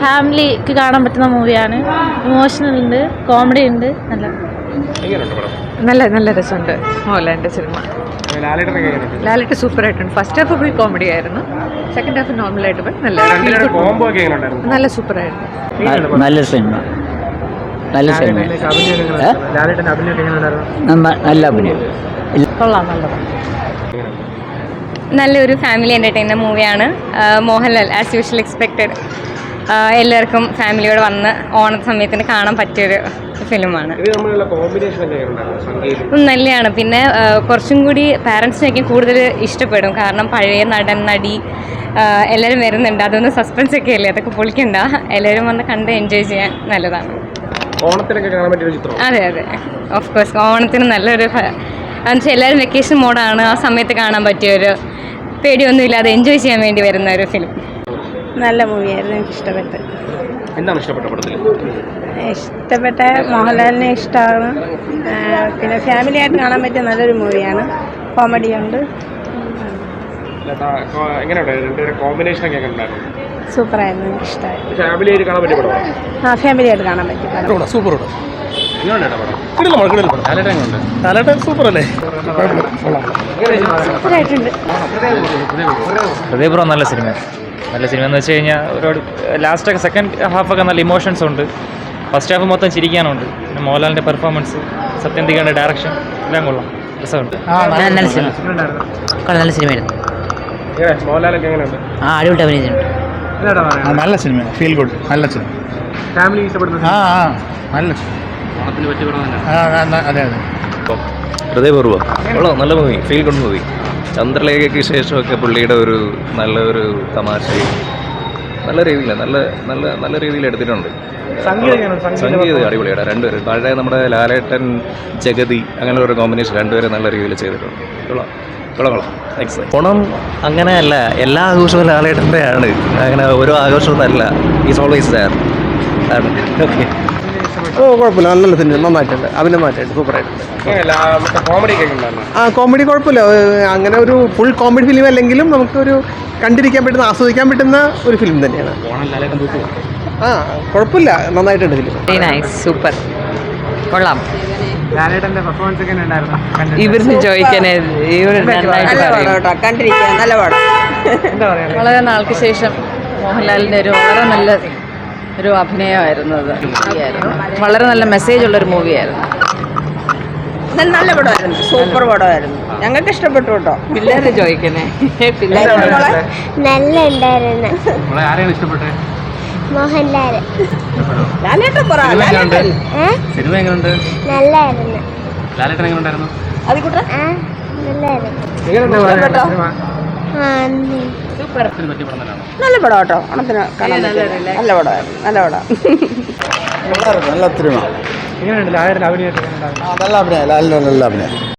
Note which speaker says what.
Speaker 1: ഫാമിലിക്ക് കാണാൻ പറ്റുന്ന മൂവിയാണ്. ഇമോഷണൽ ഉണ്ട്, കോമഡി ഉണ്ട്.
Speaker 2: നല്ല നല്ല രസമുണ്ട് മോഹൻലാലിൻ്റെ സിനിമ. ലാലേട്ടൻ സൂപ്പർ ആയിട്ടുണ്ട്. ഫസ്റ്റ് ഹാഫ് ഫുൾ കോമഡി ആയിരുന്നു, സെക്കൻഡ് ഹാഫ് നോർമലായിട്ട് പോയി നല്ല സൂപ്പർ ആയിരുന്നു.
Speaker 3: നല്ല സിനിമ, നല്ല സിനിമ, നല്ല അഭിനയം.
Speaker 1: കൊള്ളാം, നല്ലതാണ്.
Speaker 4: നല്ലൊരു ഫാമിലി എൻ്റർടൈനർ മൂവിയാണ്. മോഹൻലാൽ ആസ് യൂഷ്വൽ എക്സ്പെക്റ്റഡ് എല്ലാവർക്കും ഫാമിലിയോട് വന്ന് ഓണ സമയത്തിന് കാണാൻ പറ്റിയൊരു ഫിലിമാണ്. നല്ലതാണ്. പിന്നെ കുറച്ചും കൂടി പാരൻസിനൊക്കെ കൂടുതൽ ഇഷ്ടപ്പെടും. കാരണം പഴയ നടൻ നടി എല്ലാവരും വരുന്നുണ്ട്. അതൊന്ന് സസ്പെൻസ് ഒക്കെ അല്ലേ, അതൊക്കെ പൊളിക്കണ്ട. എല്ലാവരും വന്ന് കണ്ട് എൻജോയ് ചെയ്യാൻ നല്ലതാണ്.
Speaker 5: ഓണത്തിനൊക്കെ കാണാൻ പറ്റിയ ചിത്രം.
Speaker 4: അതെ അതെ, ഓഫ് കോഴ്സ് ഓണത്തിന് നല്ലൊരു എന്നുവെച്ചാൽ എല്ലാവരും വെക്കേഷൻ മോഡാണ്. ആ സമയത്ത് കാണാൻ പറ്റിയൊരു പേടിയൊന്നുമില്ലാതെ എൻജോയ് ചെയ്യാൻ വേണ്ടി വരുന്ന ഒരു ഫിലിം.
Speaker 1: നല്ല മൂവിയായിരുന്നു, എനിക്ക് ഇഷ്ടപ്പെട്ടു.
Speaker 5: എന്താണ് ഇഷ്ടപ്പെട്ട പടത്തിൽ?
Speaker 1: ഇഷ്ടപ്പെട്ട മോഹൻലാലിനെ ഇഷ്ടമാണ്. പിന്നെ ഫാമിലി ആയിട്ട് കാണാൻ പറ്റിയ നല്ലൊരു മൂവിയാണ്. കോമഡി ഉണ്ട്. സൂപ്പറായിരുന്നു, എനിക്ക് ഇഷ്ടമായി.
Speaker 5: ഫാമിലി ആയിട്ട് കാണാൻ പറ്റിയ പടമാണ്.
Speaker 1: ഫാമിലി ആയിട്ട് കാണാൻ പറ്റും.
Speaker 5: സൂപ്പർ പടം. സൂപ്പർ അല്ലേ?
Speaker 6: ഹൃദയപൂർവ്വം നല്ല സിനിമ. നല്ല സിനിമ എന്ന് വെച്ച് കഴിഞ്ഞാൽ ഒരുപാട് ലാസ്റ്റൊക്കെ സെക്കൻഡ് ഹാഫൊക്കെ നല്ല ഇമോഷൻസ് ഉണ്ട്. ഫസ്റ്റ് ഹാഫ് മൊത്തം ചിരിക്കാനുണ്ട്. പിന്നെ മോഹൻലാലിൻ്റെ പെർഫോമൻസ്, സത്യന്തികയുടെ ഡയറക്ഷൻ എല്ലാം കൊള്ളാം, രസമുണ്ട്.
Speaker 3: നല്ല സിനിമ, നല്ല സിനിമയായിരുന്നു. അടിപൊളി അഭിനയിച്ചിട്ടുണ്ട്.
Speaker 7: നല്ല സിനിമ, ഫീൽ ഗുഡ്, നല്ല സിനിമ.
Speaker 5: ഫാമിലി ഇഷ്ടപ്പെടുന്ന
Speaker 7: നല്ല സിനിമ. അതെ അതെ.
Speaker 8: ഹൃദയപൂർവ്വം കൊള്ളാം, നല്ല മൂവി, ഫീൽ ഗുഡ് മൂവി. ചന്ദ്രലേഖയ്ക്ക് ശേഷമൊക്കെ പുള്ളിയുടെ ഒരു നല്ലൊരു തമാശയും നല്ല രീതിയിൽ നല്ല നല്ല നല്ല രീതിയിൽ എടുത്തിട്ടുണ്ട്. സംഗീതം അടിപൊളിയാണ്. രണ്ടുപേരും പഴയ നമ്മുടെ ലാലേട്ടൻ ജഗതി അങ്ങനെ ഒരു കോമ്പിനേഷൻ രണ്ടുപേരും നല്ല രീതിയിൽ ചെയ്തിട്ടുണ്ട്. കൊള്ളാം കൊള്ളാം കൊള്ളാം. ഓണം അങ്ങനെയല്ല, എല്ലാ ആഘോഷവും ലാലേട്ടൻ്റെ ആണ്. അങ്ങനെ ഓരോ ആഘോഷമൊന്നുമല്ല. Is always there. ഓക്കെ.
Speaker 5: കുഴപ്പമില്ല, നല്ല സിനിമ, നന്നായിട്ടുണ്ട്, അഭിനയമായിട്ടുണ്ട്, സൂപ്പറായിട്ടുണ്ട്. കോമഡി കുഴപ്പമില്ല. അങ്ങനെ ഒരു ഫുൾ കോമഡി ഫിലിം അല്ലെങ്കിലും നമുക്കൊരു കണ്ടിരിക്കാൻ പറ്റുന്ന, ആസ്വദിക്കാൻ പറ്റുന്ന ഒരു ഫിലിം തന്നെയാണ്. കുഴപ്പമില്ല, നന്നായിട്ടുണ്ട് ഫിലിം.
Speaker 2: സൂപ്പർ, കൊള്ളാം.
Speaker 5: ലാലേട്ടൻ്റെ പെർഫോമൻസ് ഒക്കെ ഉണ്ടായിരുന്നു.
Speaker 2: ഇവരിന് ചോദിക്കാൻ
Speaker 1: കണ്ടിരിക്കാൻ നല്ല പാടാം.
Speaker 2: വളരെ നാൾക്ക് ശേഷം മോഹൻലാലിൻ്റെ ഒരു വളരെ നല്ല ഒരു അഭിനയമായിരുന്നു അത്. വളരെ നല്ല മെസ്സേജ് ഉള്ളൊരു മൂവിയായിരുന്നു.
Speaker 1: നല്ല പടമായിരുന്നു, സൂപ്പർ പടമായിരുന്നു. ഞങ്ങൾക്ക് ഇഷ്ടപ്പെട്ടു കേട്ടോ.
Speaker 2: പിള്ളേര് ചോദിക്കുന്നേ,
Speaker 9: നല്ല ഉണ്ടായിരുന്നു.
Speaker 5: ആരെയാണ് ഇഷ്ടപ്പെട്ടത്?
Speaker 9: മോഹൻലാൽ.
Speaker 5: സിനിമ എങ്ങനെയുണ്ട്?
Speaker 9: നല്ലായിരുന്നു.
Speaker 5: ലാലേട്ടൻ എങ്ങനെ ഉണ്ടായിരുന്നു?
Speaker 1: നല്ല പടം കേട്ടോ. ഓണത്തിന് കാണാൻ നല്ല പടമായിരുന്നു, നല്ല പടം.
Speaker 7: നല്ല സിനിമ.
Speaker 5: എങ്ങനെയുണ്ട് ലാലേട്ടൻ അഭിനയം?
Speaker 7: നല്ല അഭിനയം, നല്ല അഭിനയം.